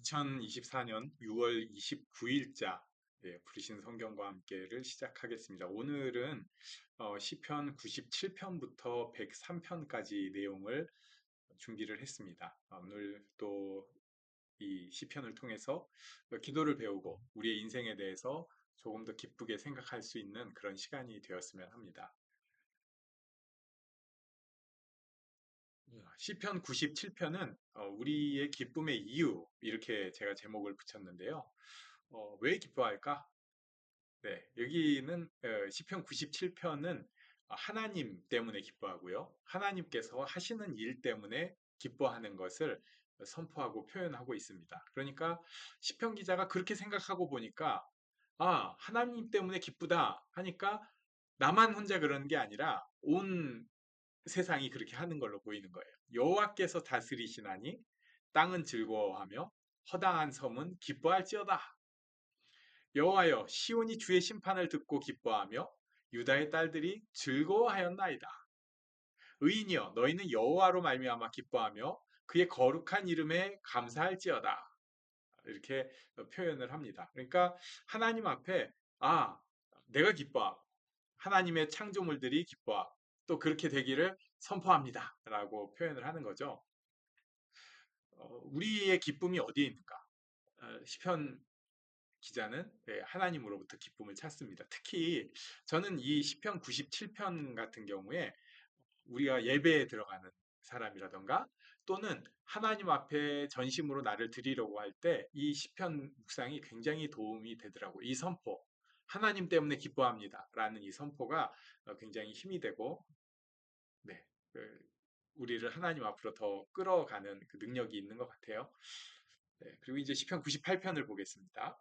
2024년 6월 29일자 부르신 성경과 함께를 시작하겠습니다. 오늘은 시편 97편부터 103편까지 내용을 준비를 했습니다. 오늘 또 이 시편을 통해서 기도를 배우고 우리의 인생에 대해서 조금 더 기쁘게 생각할 수 있는 그런 시간이 되었으면 합니다. 시편 97편은 우리의 기쁨의 이유 이렇게 제가 제목을 붙였는데요. 왜 기뻐할까? 네, 여기는 시편 97편은 하나님 때문에 기뻐하고요. 하나님께서 하시는 일 때문에 기뻐하는 것을 선포하고 표현하고 있습니다. 그러니까 시편 기자가 그렇게 생각하고 보니까 하나님 때문에 기쁘다 하니까 나만 혼자 그러는 게 아니라 온 세상이 그렇게 하는 걸로 보이는 거예요. 여호와께서 다스리시나니 땅은 즐거워하며 허다한 섬은 기뻐할지어다. 여호와여 시온이 주의 심판을 듣고 기뻐하며 유다의 딸들이 즐거워하였나이다. 의인이여 너희는 여호와로 말미암아 기뻐하며 그의 거룩한 이름에 감사할지어다. 이렇게 표현을 합니다. 그러니까 하나님 앞에 내가 기뻐하고 하나님의 창조물들이 기뻐하고 또 그렇게 되기를 선포합니다. 라고 표현을 하는 거죠. 우리의 기쁨이 어디에 있는가? 시편 기자는 하나님으로부터 기쁨을 찾습니다. 특히 저는 이 시편 97편 같은 경우에 우리가 예배에 들어가는 사람이라던가 또는 하나님 앞에 전심으로 나를 드리려고 할 때 이 시편 묵상이 굉장히 도움이 되더라고요. 이 선포, 하나님 때문에 기뻐합니다. 라는 이 선포가 굉장히 힘이 되고, 네, 우리를 하나님 앞으로 더 끌어가는 그 능력이 있는 것 같아요. 네, 그리고 이제 시편 98편을 보겠습니다.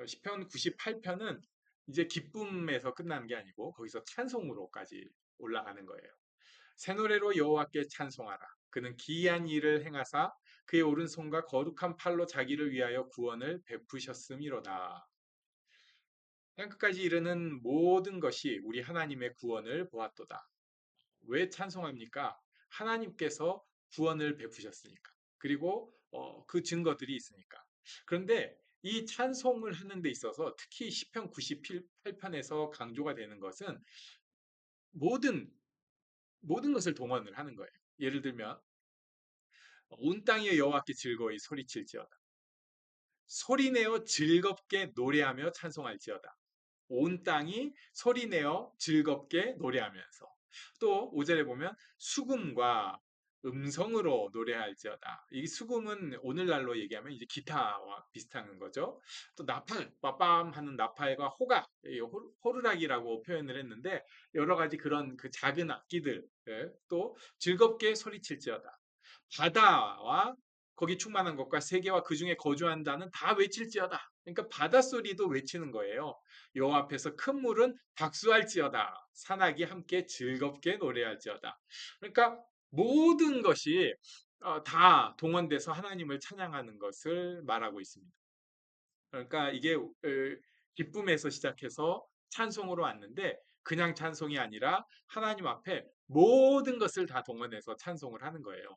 시편 98편은 이제 기쁨에서 끝나는 게 아니고 거기서 찬송으로까지 올라가는 거예요. 새 노래로 여호와께 찬송하라. 그는 기이한 일을 행하사 그의 오른손과 거룩한 팔로 자기를 위하여 구원을 베푸셨음이로다. 땅끝까지 이르는 모든 것이 우리 하나님의 구원을 보았도다. 왜 찬송합니까? 하나님께서 구원을 베푸셨으니까. 그리고 그 증거들이 있으니까. 그런데 이 찬송을 하는 데 있어서 특히 시편 98편에서 강조가 되는 것은 모든 것을 동원을 하는 거예요. 예를 들면 온 땅이 여호와께 즐거이 소리칠지어다. 소리내어 즐겁게 노래하며 찬송할지어다. 온 땅이 소리내어 즐겁게 노래하면서 또 5절에 보면 수금과 음성으로 노래할지어다. 이 수금은 오늘날로 얘기하면 이제 기타와 비슷한 거죠. 또 나팔, 빠밤 하는 나팔과 호각, 호루라기라고 표현을 했는데 여러 가지 그런 그 작은 악기들 또 즐겁게 소리칠지어다. 바다와 거기 충만한 것과 세계와 그 중에 거주한다는 다 외칠지어다. 그러니까 바닷소리도 외치는 거예요. 여호와 앞에서 큰 물은 박수할지어다. 산악이 함께 즐겁게 노래할지어다. 그러니까 모든 것이 다 동원돼서 하나님을 찬양하는 것을 말하고 있습니다. 그러니까 이게 기쁨에서 시작해서 찬송으로 왔는데 그냥 찬송이 아니라 하나님 앞에 모든 것을 다 동원해서 찬송을 하는 거예요.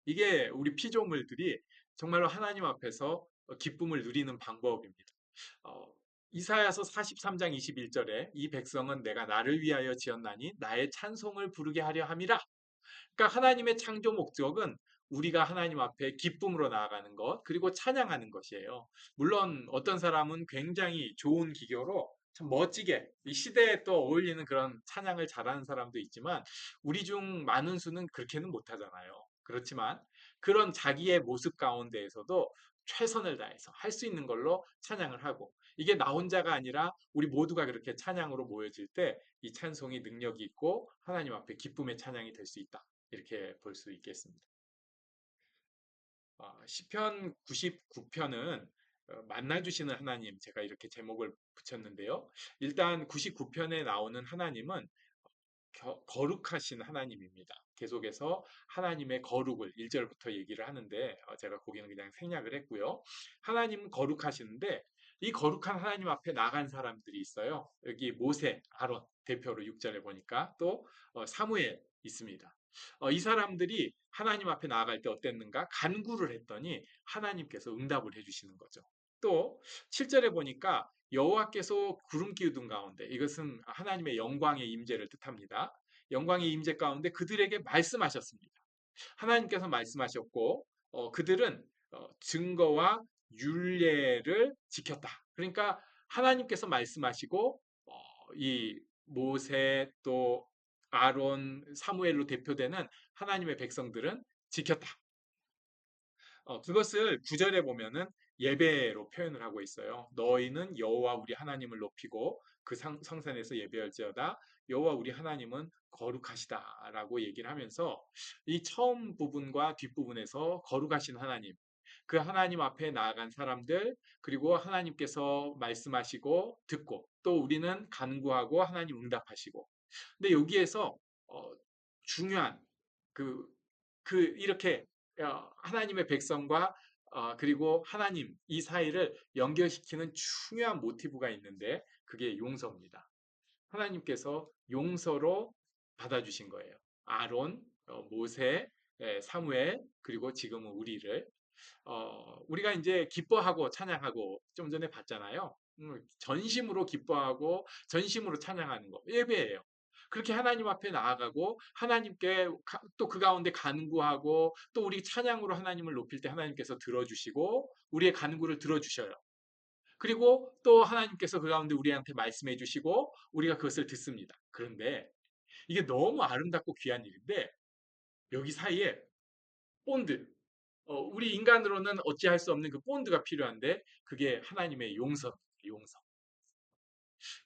이게 우리 피조물들이 정말로 하나님 앞에서 기쁨을 누리는 방법입니다. 어, 이사야서 43장 21절에 이 백성은 내가 나를 위하여 지었나니 나의 찬송을 부르게 하려 함이라. 그러니까 하나님의 창조 목적은 우리가 하나님 앞에 기쁨으로 나아가는 것, 그리고 찬양하는 것이에요. 물론 어떤 사람은 굉장히 좋은 기교로 참 멋지게 이 시대에 또 어울리는 그런 찬양을 잘하는 사람도 있지만 우리 중 많은 수는 그렇게는 못하잖아요. 그렇지만 그런 자기의 모습 가운데에서도 최선을 다해서 할 수 있는 걸로 찬양을 하고 이게 나 혼자가 아니라 우리 모두가 그렇게 찬양으로 모여질 때 이 찬송이 능력이 있고 하나님 앞에 기쁨의 찬양이 될 수 있다. 이렇게 볼 수 있겠습니다. 시편 99편은 만나 주시는 하나님 제가 이렇게 제목을 붙였는데요. 일단 99편에 나오는 하나님은 거룩하신 하나님입니다. 계속해서 하나님의 거룩을 1절부터 얘기를 하는데 제가 거기는 그냥 생략을 했고요. 하나님은 거룩하시는데 이 거룩한 하나님 앞에 나간 사람들이 있어요. 여기 모세, 아론 대표로 6절에 보니까 또 사무엘 있습니다. 이 사람들이 하나님 앞에 나아갈 때 어땠는가? 간구를 했더니 하나님께서 응답을 해주시는 거죠. 또 7절에 보니까 여호와께서 구름 기둥 가운데, 이것은 하나님의 영광의 임재를 뜻합니다. 영광의 임재 가운데 그들에게 말씀하셨습니다. 하나님께서 말씀하셨고 그들은 증거와 율례를 지켰다. 그러니까 하나님께서 말씀하시고 이 모세 또 아론, 사무엘로 대표되는 하나님의 백성들은 지켰다. 그것을 9절에 보면은 예배로 표현을 하고 있어요. 너희는 여호와 우리 하나님을 높이고 그 성산에서 예배할지어다. 여호와 우리 하나님은 거룩하시다라고 얘기를 하면서 이 처음 부분과 뒷부분에서 거룩하신 하나님, 그 하나님 앞에 나아간 사람들, 그리고 하나님께서 말씀하시고 듣고 또 우리는 간구하고 하나님 응답하시고. 근데 여기에서 어, 중요한 그, 이렇게 하나님의 백성과 그리고 하나님 이 사이를 연결시키는 중요한 모티브가 있는데 그게 용서입니다. 하나님께서 용서로 받아주신 거예요. 아론, 모세, 사무엘, 그리고 지금은 우리를 우리가 이제 기뻐하고 찬양하고 좀 전에 봤잖아요. 전심으로 기뻐하고 전심으로 찬양하는 거 예배예요. 그렇게 하나님 앞에 나아가고 하나님께 또 그 가운데 간구하고 또 우리 찬양으로 하나님을 높일 때 하나님께서 들어주시고 우리의 간구를 들어주셔요. 그리고 또 하나님께서 그 가운데 우리한테 말씀해 주시고 우리가 그것을 듣습니다. 그런데 이게 너무 아름답고 귀한 일인데 여기 사이에 본드, 우리 인간으로는 어찌할 수 없는 그 본드가 필요한데 그게 하나님의 용서.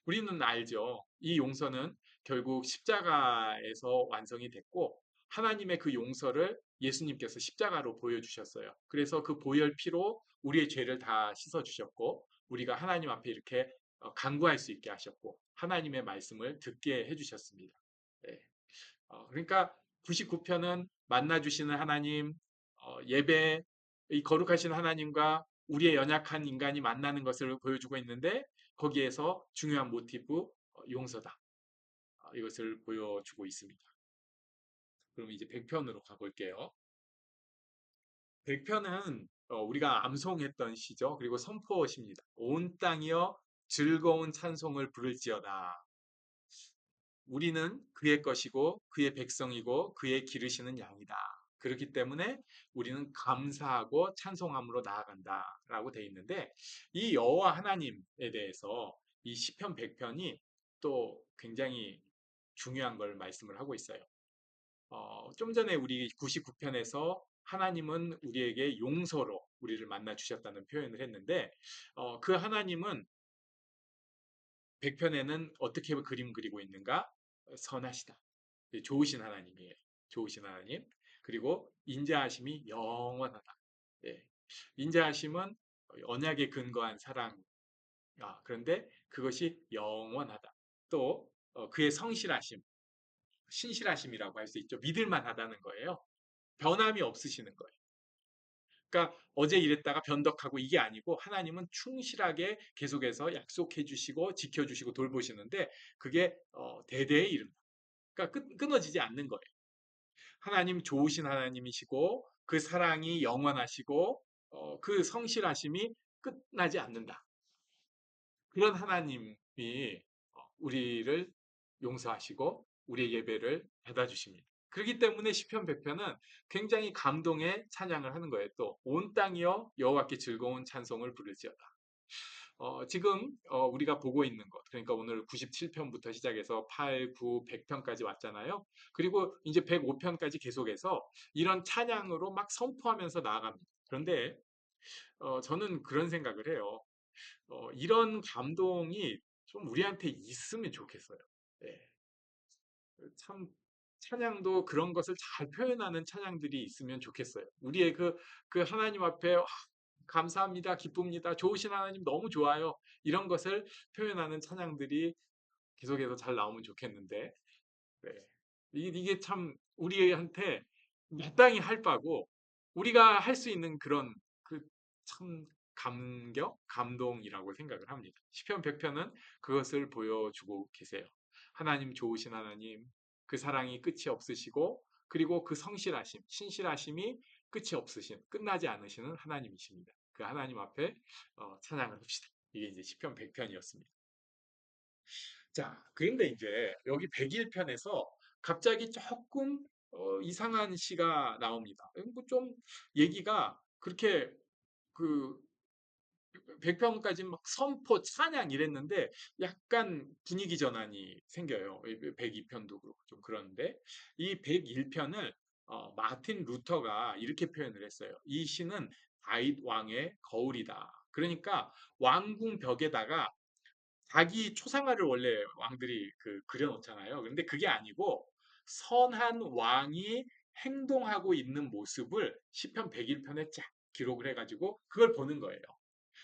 우리는 알죠. 이 용서는 결국 십자가에서 완성이 됐고 하나님의 그 용서를 예수님께서 십자가로 보여주셨어요. 그래서 그 보혈 피로 우리의 죄를 다 씻어주셨고 우리가 하나님 앞에 이렇게 간구할 수 있게 하셨고 하나님의 말씀을 듣게 해주셨습니다. 네. 그러니까 99편은 만나주시는 하나님, 예배, 이 거룩하신 하나님과 우리의 연약한 인간이 만나는 것을 보여주고 있는데 거기에서 중요한 모티브 용서다. 이것을 보여주고 있습니다. 그럼 이제 100편으로 가볼게요. 100편은 우리가 암송했던 시죠. 그리고 선포시입니다. 온 땅이여 즐거운 찬송을 부를지어다. 우리는 그의 것이고 그의 백성이고 그의 기르시는 양이다. 그렇기 때문에 우리는 감사하고 찬송함으로 나아간다라고 되어 있는데 이 여호와 하나님에 대해서 이 시편 100편이 또 굉장히 중요한 걸 말씀을 하고 있어요. 좀 전에 우리 99편에서 하나님은 우리에게 용서로 우리를 만나 주셨다는 표현을 했는데 그 하나님은 100편에는 어떻게 그림 그리고 있는가? 선하시다. 좋으신 하나님이에요. 좋으신 하나님. 그리고 인자하심이 영원하다. 예. 인자하심은 언약에 근거한 사랑. 그런데 그것이 영원하다. 또 그의 성실하심, 신실하심이라고 할 수 있죠. 믿을만 하다는 거예요. 변함이 없으시는 거예요. 그러니까 어제 이랬다가 변덕하고 이게 아니고 하나님은 충실하게 계속해서 약속해 주시고 지켜 주시고 돌보시는데 그게 대대의 이릅니다. 그러니까 끊어지지 않는 거예요. 하나님 좋으신 하나님이시고 그 사랑이 영원하시고 그 성실하심이 끝나지 않는다. 그런 하나님이 우리를 용서하시고 우리의 예배를 받아주십니다. 그렇기 때문에 시편 100편은 굉장히 감동의 찬양을 하는 거예요. 또 온 땅이여 여호와께 즐거운 찬송을 부르지어다. 지금 우리가 보고 있는 것, 그러니까 오늘 97편부터 시작해서 8, 9, 100편까지 왔잖아요. 그리고 이제 105편까지 계속해서 이런 찬양으로 막 선포하면서 나아갑니다. 그런데 저는 그런 생각을 해요. 이런 감동이 좀 우리한테 있으면 좋겠어요. 예. 참 찬양도 그런 것을 잘 표현하는 찬양들이 있으면 좋겠어요. 우리의 그 하나님 앞에 감사합니다, 기쁩니다, 좋으신 하나님 너무 좋아요. 이런 것을 표현하는 찬양들이 계속해서 잘 나오면 좋겠는데, 네. 이게 참 우리한테 마땅히 할 바고 우리가 할 수 있는 그런 그 참 감동이라고 생각을 합니다. 시편 100편은 그것을 보여주고 계세요. 하나님 좋으신 하나님, 그 사랑이 끝이 없으시고 그리고 그 성실하심, 신실하심이 끝이 없으신, 끝나지 않으시는 하나님이십니다. 그 하나님 앞에 찬양을 합시다. 이게 이제 시편 100편이었습니다. 자, 그런데 이제 여기 101편에서 갑자기 조금 이상한 시가 나옵니다. 뭐좀 얘기가 그렇게 그 100편까지 막 선포, 찬양 이랬는데 약간 분위기 전환이 생겨요. 102편도 그렇고 좀 그런데 이 101편을 마틴 루터가 이렇게 표현을 했어요. 이 시는 다윗 왕의 거울이다. 그러니까 왕궁 벽에다가 자기 초상화를 원래 왕들이 그려놓잖아요. 근데 그게 아니고 선한 왕이 행동하고 있는 모습을 시편 101편에 쫙 기록을 해가지고 그걸 보는 거예요.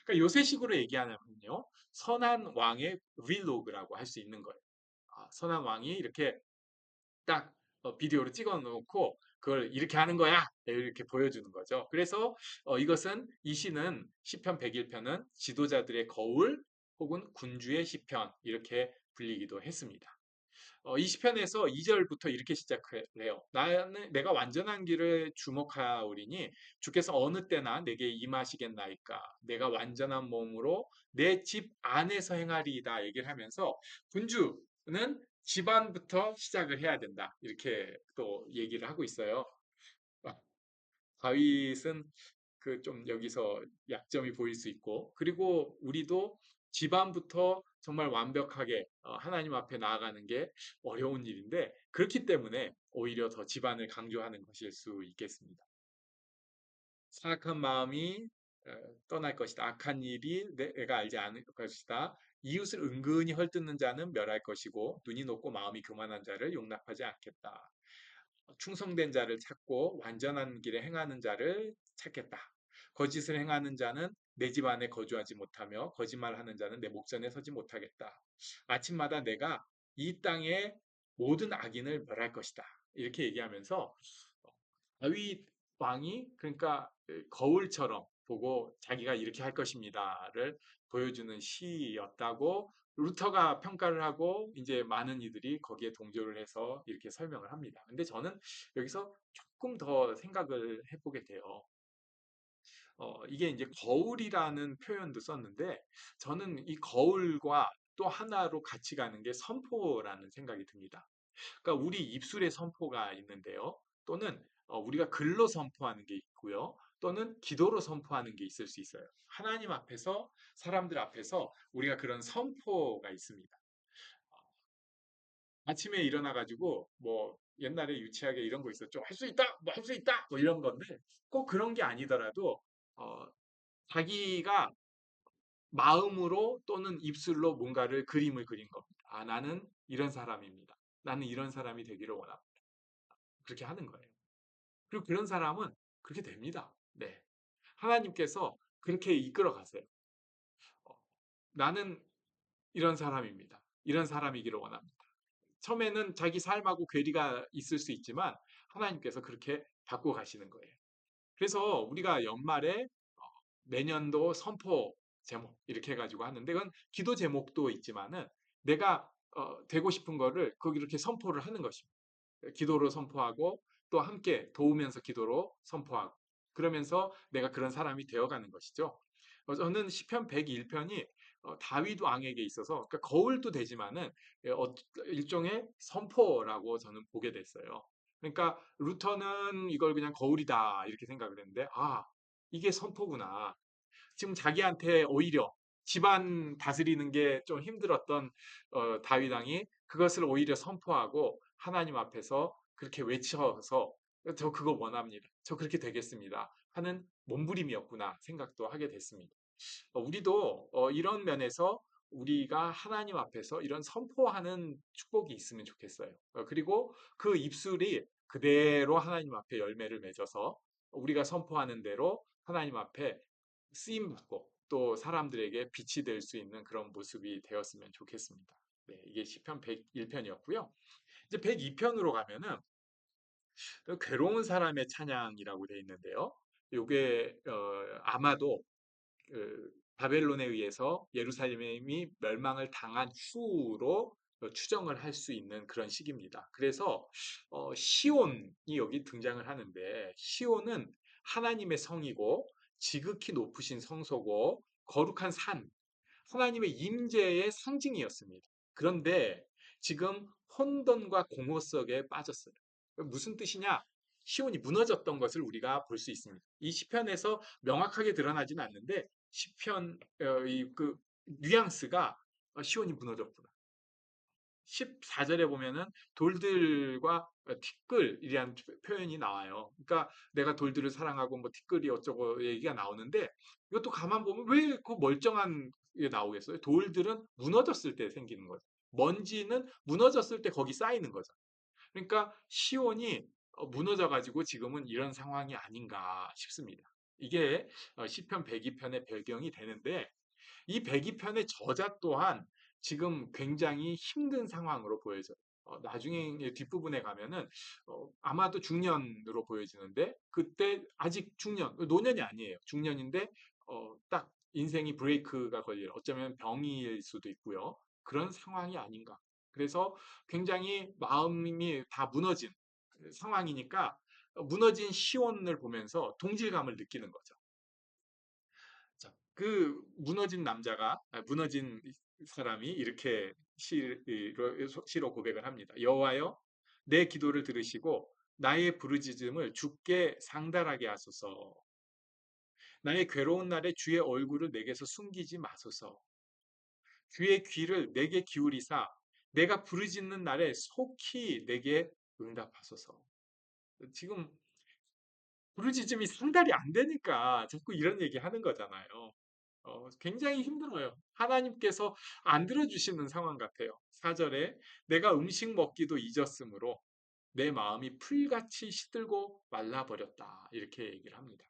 그러니까 요새식으로 얘기하면요, 선한 왕의 vlog라고 할 수 있는 거예요. 선한 왕이 이렇게 딱 비디오로 찍어 놓고 그걸 이렇게 하는 거야 이렇게 보여주는 거죠. 그래서 이것은 이 시는 시편 101편은 지도자들의 거울 혹은 군주의 시편 이렇게 불리기도 했습니다. 이 시편에서 2절부터 이렇게 시작해요. 나는 내가 완전한 길을 주목하오리니 주께서 어느 때나 내게 임하시겠나이까. 내가 완전한 몸으로 내 집 안에서 행하리이다 얘기를 하면서 군주는 집안부터 시작을 해야 된다. 이렇게 또 얘기를 하고 있어요. 다윗은 그 좀 여기서 약점이 보일 수 있고, 그리고 우리도 집안부터 정말 완벽하게 하나님 앞에 나아가는 게 어려운 일인데, 그렇기 때문에 오히려 더 집안을 강조하는 것일 수 있겠습니다. 사악한 마음이 떠날 것이다. 악한 일이 내가 알지 않을 것이다. 이웃을 은근히 헐뜯는 자는 멸할 것이고 눈이 높고 마음이 교만한 자를 용납하지 않겠다. 충성된 자를 찾고 완전한 길에 행하는 자를 찾겠다. 거짓을 행하는 자는 내 집 안에 거주하지 못하며 거짓말하는 자는 내 목전에 서지 못하겠다. 아침마다 내가 이 땅의 모든 악인을 멸할 것이다. 이렇게 얘기하면서 다윗 왕이 그러니까 거울처럼 보고 자기가 이렇게 할 것입니다를 보여주는 시였다고 루터가 평가를 하고 이제 많은 이들이 거기에 동조를 해서 이렇게 설명을 합니다. 근데 저는 여기서 조금 더 생각을 해보게 돼요. 이게 이제 거울이라는 표현도 썼는데 저는 이 거울과 또 하나로 같이 가는 게 선포라는 생각이 듭니다. 그러니까 우리 입술에 선포가 있는데요. 또는 우리가 글로 선포하는 게 있고요. 또는 기도로 선포하는 게 있을 수 있어요. 하나님 앞에서 사람들 앞에서 우리가 그런 선포가 있습니다. 아침에 일어나 가지고 뭐 옛날에 유치하게 이런 거 있었죠. 할 수 있다, 뭐 할 수 있다, 뭐 이런 건데 꼭 그런 게 아니더라도 어, 자기가 마음으로 또는 입술로 뭔가를 그림을 그린 겁니다. 나는 이런 사람입니다. 나는 이런 사람이 되기를 원합니다. 그렇게 하는 거예요. 그리고 그런 사람은 그렇게 됩니다. 네. 하나님께서 그렇게 이끌어 가세요. 어, 나는 이런 사람입니다. 이런 사람이기를 원합니다. 처음에는 자기 삶하고 괴리가 있을 수 있지만 하나님께서 그렇게 바꿔 가시는 거예요. 그래서 우리가 연말에 내년도 선포 제목 이렇게 해가지고 하는데 그건 기도 제목도 있지만은 내가 되고 싶은 거를 거기 이렇게 선포를 하는 것입니다. 기도로 선포하고 또 함께 도우면서 기도로 선포하고 그러면서 내가 그런 사람이 되어가는 것이죠. 저는 시편 101편이 다윗 왕에게 있어서 그러니까 거울도 되지만은 일종의 선포라고 저는 보게 됐어요. 그러니까 루터는 이걸 그냥 거울이다 이렇게 생각을 했는데 이게 선포구나. 지금 자기한테 오히려 집안 다스리는 게 좀 힘들었던 다윗 왕이 그것을 오히려 선포하고 하나님 앞에서 그렇게 외쳐서 저 그거 원합니다. 저 그렇게 되겠습니다. 하는 몸부림이었구나 생각도 하게 됐습니다. 우리도 이런 면에서 우리가 하나님 앞에서 이런 선포하는 축복이 있으면 좋겠어요. 그리고 그 입술이 그대로 하나님 앞에 열매를 맺어서 우리가 선포하는 대로 하나님 앞에 쓰임 받고 또 사람들에게 빛이 될 수 있는 그런 모습이 되었으면 좋겠습니다. 네, 이게 시편 101편이었고요. 이제 102편으로 가면은 괴로운 사람의 찬양이라고 되어 있는데요. 요게 아마도 바벨론에 의해서 예루살렘이 멸망을 당한 후로 추정을 할 수 있는 그런 시기입니다. 그래서 시온이 여기 등장을 하는데 시온은 하나님의 성이고 지극히 높으신 성소고 거룩한 산, 하나님의 임재의 상징이었습니다. 그런데 지금 혼돈과 공허 속에 빠졌어요. 무슨 뜻이냐? 시온이 무너졌던 것을 우리가 볼 수 있습니다. 이 시편에서 명확하게 드러나지는 않는데 시편 그 뉘앙스가 시온이 무너졌구나. 14절에 보면은 돌들과 티끌이라는 표현이 나와요. 그러니까 내가 돌들을 사랑하고 뭐 티끌이 어쩌고 얘기가 나오는데 이것도 가만 보면 왜 그 멀쩡한 게 나오겠어요? 돌들은 무너졌을 때 생기는 거죠. 먼지는 무너졌을 때 거기 쌓이는 거죠. 그러니까 시온이 무너져 가지고 지금은 이런 상황이 아닌가 싶습니다. 이게 시편 102편의 배경이 되는데 이 102편의 저자 또한 지금 굉장히 힘든 상황으로 보여져요. 나중에 뒷부분에 가면은 아마도 중년으로 보여지는데 그때 아직 중년, 노년이 아니에요. 중년인데 딱 인생이 브레이크가 걸릴 어쩌면 병일 수도 있고요. 그런 상황이 아닌가. 그래서 굉장히 마음이 다 무너진 상황이니까 무너진 시온을 보면서 동질감을 느끼는 거죠. 자, 그 무너진 남자가 무너진 사람이 이렇게 시로 고백을 합니다. 여호와여, 내 기도를 들으시고 나의 부르짖음을 주께 상달하게 하소서. 나의 괴로운 날에 주의 얼굴을 내게서 숨기지 마소서. 주의 귀를 내게 기울이사 내가 부르짖는 날에 속히 내게 응답하소서. 지금 부르짖음이 상달이 안 되니까 자꾸 이런 얘기 하는 거잖아요. 굉장히 힘들어요. 하나님께서 안 들어주시는 상황 같아요. 4절에 내가 음식 먹기도 잊었으므로 내 마음이 풀같이 시들고 말라버렸다. 이렇게 얘기를 합니다.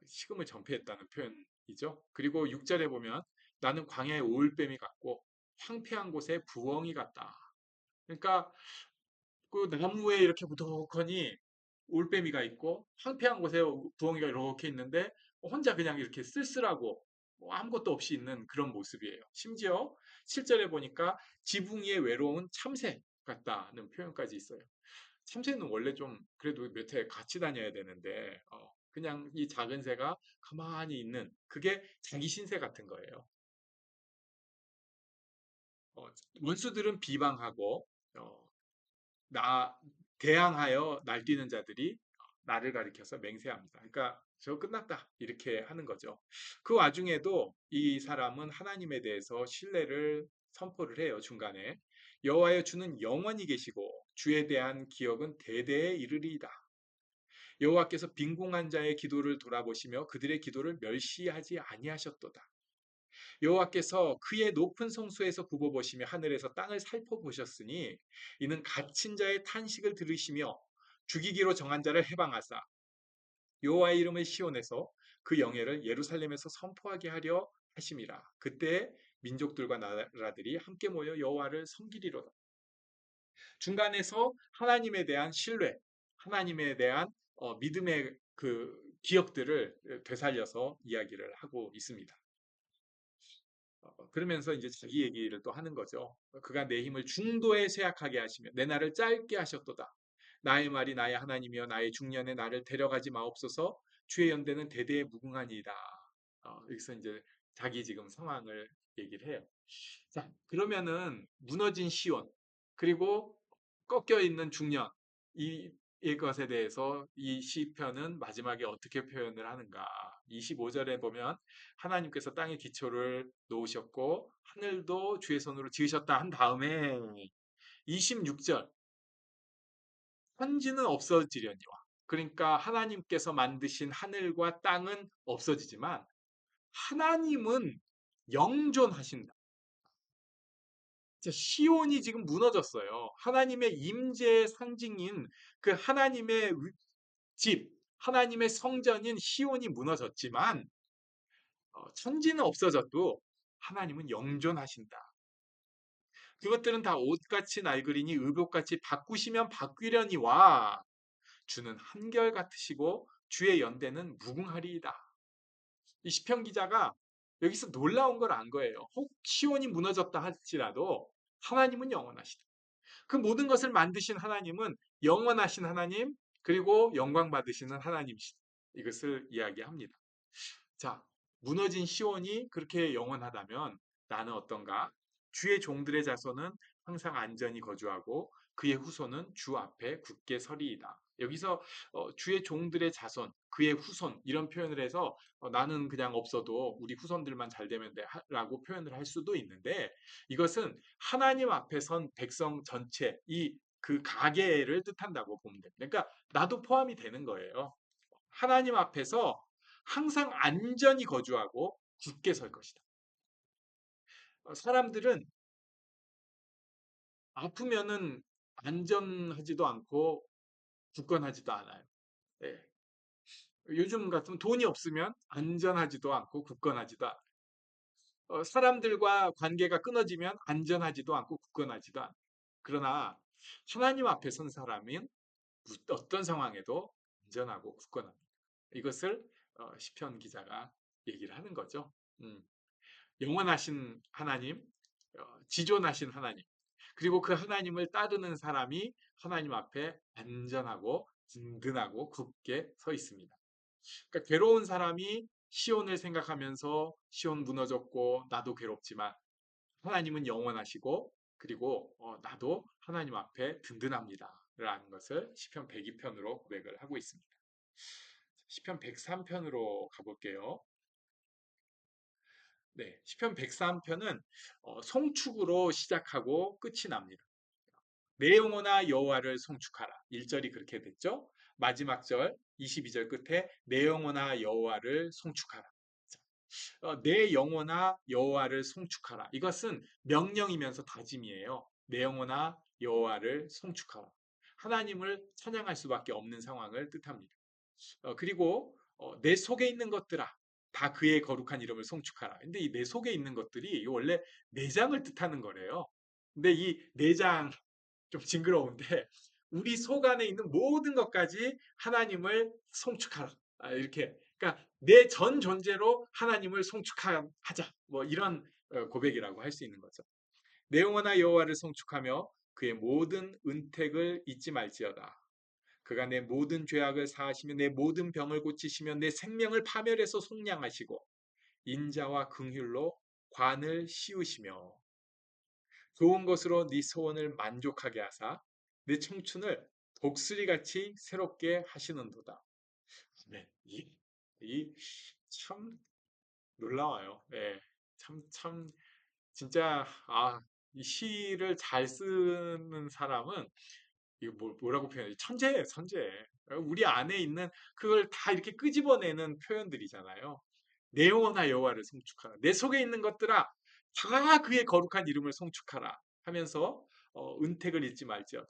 식음을 전폐했다는 표현이죠. 그리고 6절에 보면 나는 광야의 오울뱀이 같고 황폐한 곳에 부엉이 같다. 그러니까 그 나무에 이렇게 무더욱하니 올빼미가 있고 황폐한 곳에 부엉이가 이렇게 있는데 혼자 그냥 이렇게 쓸쓸하고 뭐 아무것도 없이 있는 그런 모습이에요. 심지어 7절에 보니까 지붕 위에 외로운 참새 같다는 표현까지 있어요. 참새는 원래 좀 그래도 몇 해 같이 다녀야 되는데 그냥 이 작은 새가 가만히 있는 그게 자기 신세 같은 거예요. 어, 원수들은 비방하고 어, 나 대항하여 날뛰는 자들이 나를 가리켜서 맹세합니다. 그러니까 저 끝났다 이렇게 하는 거죠. 그 와중에도 이 사람은 하나님에 대해서 신뢰를 선포를 해요. 중간에 여호와여 주는 영원히 계시고 주에 대한 기억은 대대에 이르리이다. 여호와께서 빈궁한 자의 기도를 돌아보시며 그들의 기도를 멸시하지 아니하셨도다. 여호와께서 그의 높은 성소에서 굽어보시며 하늘에서 땅을 살펴보셨으니 이는 갇힌 자의 탄식을 들으시며 죽이기로 정한 자를 해방하사 여호와의 이름을 시온에서 그 영예를 예루살렘에서 선포하게 하려 하심이라. 그때 민족들과 나라들이 함께 모여 여호와를 섬기리로다. 중간에서 하나님에 대한 신뢰, 하나님에 대한 믿음의 그 기억들을 되살려서 이야기를 하고 있습니다. 그러면서 이제 자기 얘기를 또 하는 거죠. 그가 내 힘을 중도에 쇠약하게 하시며 내 날을 짧게 하셨도다. 나의 말이 나의 하나님이여 나의 중년에 나를 데려가지 마옵소서. 주의 연대는 대대에 무궁하니이다. 여기서 이제 자기 지금 상황을 얘기를 해요. 자, 그러면은 무너진 시온 그리고 꺾여 있는 중년 이것에 대해서 이 시편은 마지막에 어떻게 표현을 하는가? 25절에 보면 하나님께서 땅의 기초를 놓으셨고 하늘도 주의 손으로 지으셨다 한 다음에 26절 천지는 없어지려니와 그러니까 하나님께서 만드신 하늘과 땅은 없어지지만 하나님은 영존하신다. 시온이 지금 무너졌어요. 하나님의 임재의 상징인 그 하나님의 집, 하나님의 성전인 시온이 무너졌지만 천지는 없어져도 하나님은 영존하신다. 그것들은 다 옷같이 낡으리니 의복같이 바꾸시면 바뀌려니와 주는 한결같으시고 주의 연대는 무궁하리이다. 이 시편 기자가 여기서 놀라운 걸 안 거예요. 혹 시온이 무너졌다 할지라도 하나님은 영원하시다. 그 모든 것을 만드신 하나님은 영원하신 하나님, 그리고 영광 받으시는 하나님이시다. 이것을 이야기합니다. 자, 무너진 시온이 그렇게 영원하다면 나는 어떤가? 주의 종들의 자손은 항상 안전히 거주하고 그의 후손은 주 앞에 굳게 서리이다. 여기서 주의 종들의 자손, 그의 후손 이런 표현을 해서 나는 그냥 없어도 우리 후손들만 잘 되면 돼라고 표현을 할 수도 있는데, 이것은 하나님 앞에 선 백성 전체 이 그 가계를 뜻한다고 보면 됩니다. 그러니까 나도 포함이 되는 거예요. 하나님 앞에서 항상 안전히 거주하고 굳게 설 것이다. 사람들은 아프면은 안전하지도 않고 굳건하지도 않아요. 예. 요즘 같으면 돈이 없으면 안전하지도 않고 굳건하지도 않아요. 사람들과 관계가 끊어지면 안전하지도 않고 굳건하지도 않아요. 그러나 하나님 앞에 선 사람은 어떤 상황에도 안전하고 굳건합니다. 이것을 시편 기자가 얘기를 하는 거죠. 음. 영원하신 하나님, 지존하신 하나님, 그리고 그 하나님을 따르는 사람이 하나님 앞에 안전하고 든든하고 굳게 서 있습니다. 그러니까 괴로운 사람이 시온을 생각하면서 시온 무너졌고 나도 괴롭지만 하나님은 영원하시고, 그리고 나도 하나님 앞에 든든합니다. 라는 것을 시편 102편으로 고백을 하고 있습니다. 시편 103편으로 가볼게요. 네, 시편 103편은 송축으로 시작하고 끝이 납니다. 내 영혼아 여호와를 송축하라. 1절이 그렇게 됐죠. 마지막 절 22절 끝에 내 영혼아 여호와를 송축하라. 내 영혼아 여호와를 송축하라. 이것은 명령이면서 다짐이에요. 내 영혼아 여호와를 송축하라. 하나님을 찬양할 수밖에 없는 상황을 뜻합니다. 그리고 내 속에 있는 것들아 다 그의 거룩한 이름을 송축하라. 근데 이 내 속에 있는 것들이 원래 내장을 뜻하는 거래요. 근데 이 내장 좀 징그러운데 우리 속 안에 있는 모든 것까지 하나님을 송축하라. 이렇게 그러니까 내 전 존재로 하나님을 송축하자. 뭐 이런 고백이라고 할 수 있는 거죠. 내 영혼아 여호와를 송축하며 그의 모든 은택을 잊지 말지어다. 그가 내 모든 죄악을 사하시며 내 모든 병을 고치시며 내 생명을 파멸해서 속량하시고 인자와 긍휼로 관을 씌우시며 좋은 것으로 네 소원을 만족하게 하사 내 청춘을 독수리같이 새롭게 하시는도다. 네, 참 놀라워요. 네, 참 진짜 이 시를 잘 쓰는 사람은 이거 뭐라고 표현해? 천재예요, 천재. 우리 안에 있는 그걸 다 이렇게 끄집어내는 표현들이잖아요. 내 영혼아 여호와를 송축하라. 내 속에 있는 것들아 다 그의 거룩한 이름을 송축하라 하면서 은택을 잊지 말지어다.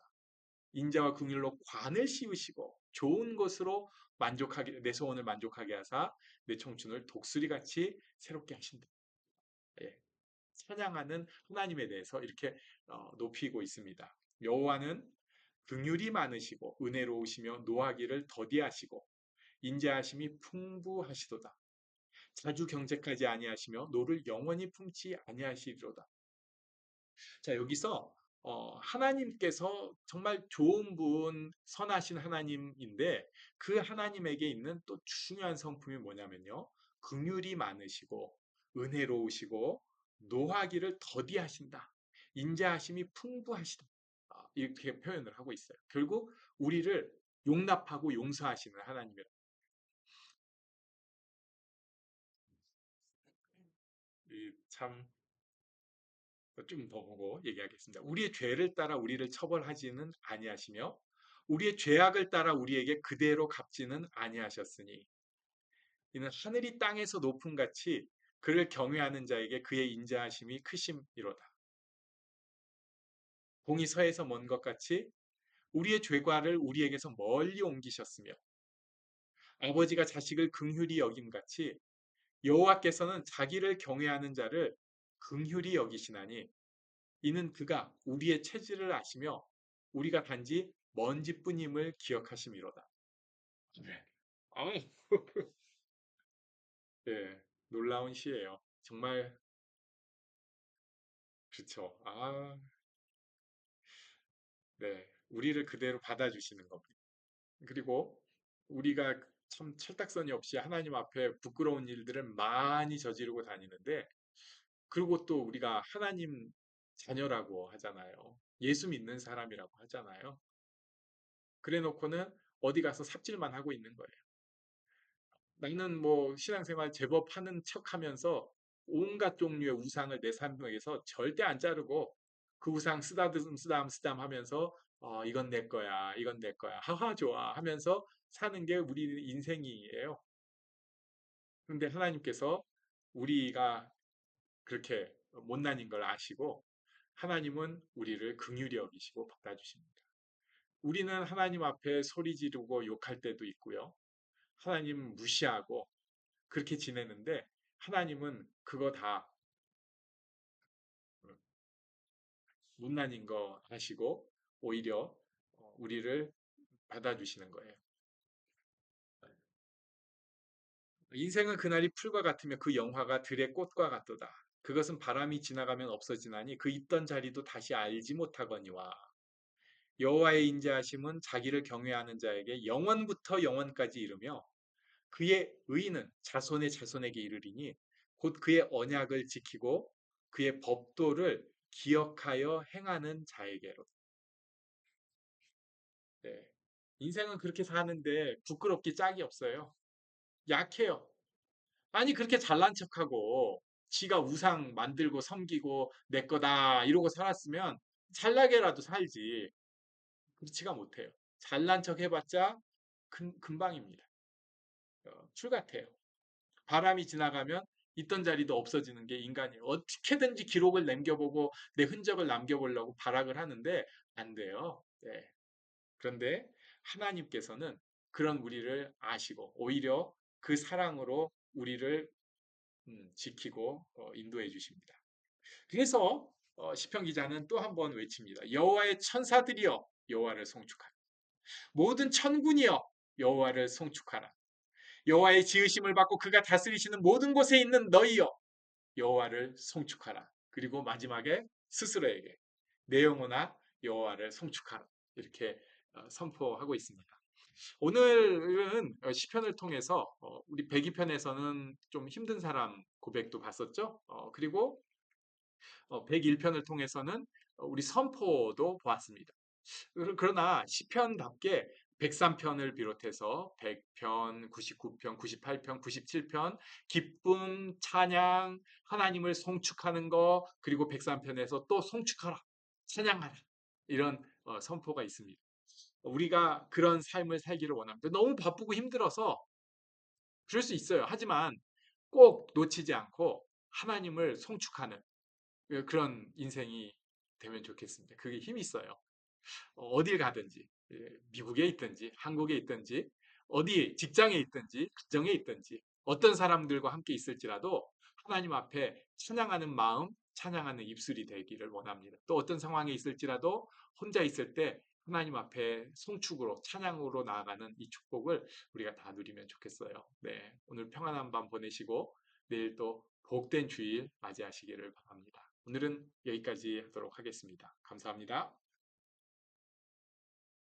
인자와 긍휼로 관을 씌우시고 좋은 것으로 만족하게 내 소원을 만족하게 하사 내 청춘을 독수리같이 새롭게 하신다. 예. 찬양하는 하나님에 대해서 이렇게 높이고 있습니다. 여호와는 긍휼이 많으시고 은혜로우시며 노하기를 더디하시고 인자하심이 풍부하시도다. 자주 경책하지 아니하시며 노를 영원히 품지 아니하시리로다. 자, 여기서 하나님께서 정말 좋은 분, 선하신 하나님인데 그 하나님에게 있는 또 중요한 성품이 뭐냐면요. 긍휼이 많으시고 은혜로우시고 노하기를 더디하신다. 인자하심이 풍부하시다. 이렇게 표현을 하고 있어요. 결국 우리를 용납하고 용서하시는 하나님이라. 참 좀 더 보고 얘기하겠습니다. 우리의 죄를 따라 우리를 처벌하지는 아니하시며 우리의 죄악을 따라 우리에게 그대로 갚지는 아니하셨으니 이는 하늘이 땅에서 높음 같이 그를 경외하는 자에게 그의 인자하심이 크심이로다. 공이 서에서 먼 것 같이 우리의 죄과를 우리에게서 멀리 옮기셨으며 아버지가 자식을 긍휼히 여김 같이 여호와께서는 자기를 경외하는 자를 긍휼히 여기시나니 이는 그가 우리의 체질을 아시며 우리가 단지 먼지뿐임을 기억하심이로다. 네. 아우, 네, 놀라운 시예요. 정말 그렇죠. 네, 우리를 그대로 받아주시는 겁니다. 그리고 우리가 참 철딱서니 없이 하나님 앞에 부끄러운 일들을 많이 저지르고 다니는데, 그리고 또 우리가 하나님 자녀라고 하잖아요. 예수 믿는 사람이라고 하잖아요. 그래 놓고는 어디 가서 삽질만 하고 있는 거예요. 나는 뭐 신앙생활 제법 하는 척 하면서 온갖 종류의 우상을 내 삶에서 절대 안 자르고, 그 우상 쓰다듬 쓰담 쓰담 하면서 이건 내 거야, 이건 내 거야, 하하 좋아 하면서 사는 게 우리 인생이에요. 그런데 하나님께서 우리가 그렇게 못난인 걸 아시고, 하나님은 우리를 긍휼히 여기시고 받아주십니다. 우리는 하나님 앞에 소리 지르고 욕할 때도 있고요. 하나님 무시하고 그렇게 지내는데, 하나님은 그거 다 못난인 거 아시고 오히려 우리를 받아주시는 거예요. 인생은 그날이 풀과 같으며 그 영화가 들의 꽃과 같도다. 그것은 바람이 지나가면 없어지나니 그 있던 자리도 다시 알지 못하거니와. 여호와의 인자하심은 자기를 경외하는 자에게 영원부터 영원까지 이르며 그의 의는 자손의 자손에게 이르리니 곧 그의 언약을 지키고 그의 법도를 기억하여 행하는 자에게로. 네. 인생은 그렇게 사는데 부끄럽기 짝이 없어요. 약해요. 아니 그렇게 잘난 척하고 지가 우상 만들고 섬기고 내 거다 이러고 살았으면 잘나게라도 살지. 그렇지가 못해요. 잘난 척 해봤자 금방입니다. 출 같아요. 바람이 지나가면 있던 자리도 없어지는 게 인간이에요. 어떻게든지 기록을 남겨보고 내 흔적을 남겨보려고 발악을 하는데 안 돼요. 네. 그런데 하나님께서는 그런 우리를 아시고 오히려 그 사랑으로 우리를 지키고 인도해 주십니다. 그래서 시편 기자는 또 한 번 외칩니다. 여호와의 천사들이여 여호와를 송축하라. 모든 천군이여 여호와를 송축하라. 여호와의 지으심을 받고 그가 다스리시는 모든 곳에 있는 너희여 여호와를 송축하라. 그리고 마지막에 스스로에게 내 영혼아 여호와를 송축하라. 이렇게 선포하고 있습니다. 오늘은 시편을 통해서 우리 102편에서는 좀 힘든 사람 고백도 봤었죠. 그리고 101편을 통해서는 우리 선포도 보았습니다. 그러나 시편답게 103편을 비롯해서 100편, 99편, 98편, 97편 기쁨, 찬양, 하나님을 송축하는 거, 그리고 103편에서 또 송축하라, 찬양하라 이런 선포가 있습니다. 우리가 그런 삶을 살기를 원합니다. 너무 바쁘고 힘들어서 그럴 수 있어요. 하지만 꼭 놓치지 않고 하나님을 송축하는 그런 인생이 되면 좋겠습니다. 그게 힘이 있어요. 어딜 가든지, 미국에 있든지, 한국에 있든지, 어디 직장에 있든지, 가정에 있든지, 어떤 사람들과 함께 있을지라도 하나님 앞에 찬양하는 마음, 찬양하는 입술이 되기를 원합니다. 또 어떤 상황에 있을지라도 혼자 있을 때 하나님 앞에 송축으로, 찬양으로 나아가는 이 축복을 우리가 다 누리면 좋겠어요. 네, 오늘 평안한 밤 보내시고 내일 또 복된 주일 맞이하시기를 바랍니다. 오늘은 여기까지 하도록 하겠습니다. 감사합니다.